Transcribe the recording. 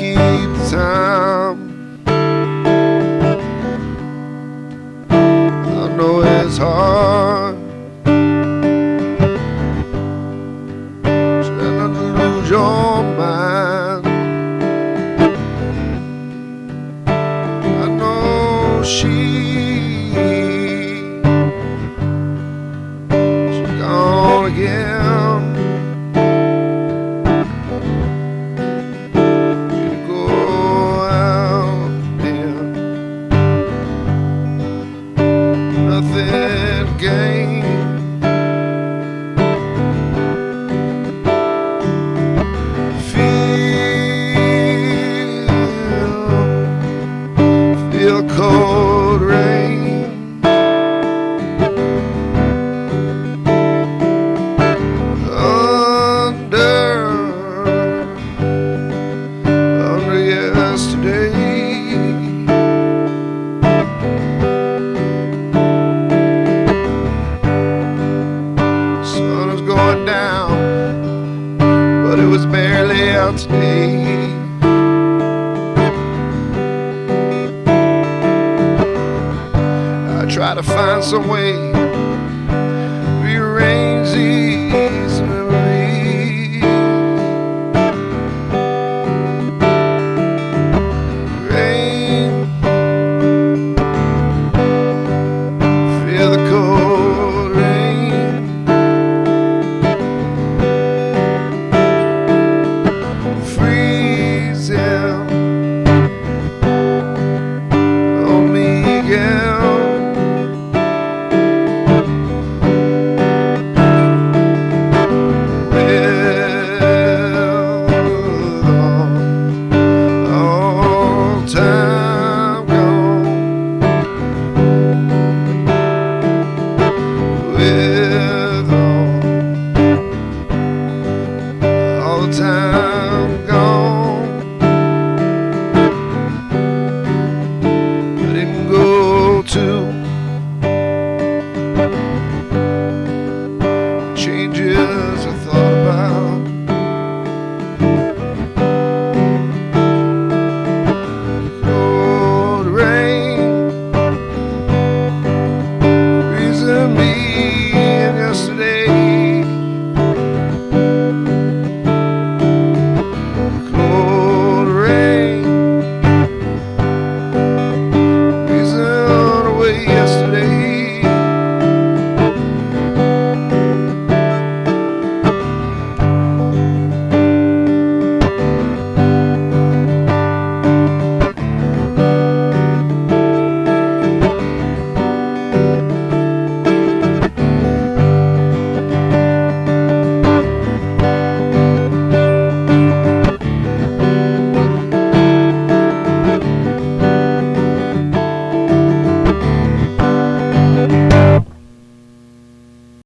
keep the time. I know it's hard trying not to lose your mind. I know she's gone again. You go out there, nothing to gain. Feel cold rain under yesterday. Sun is going down, but it was barely out today. I try to find some way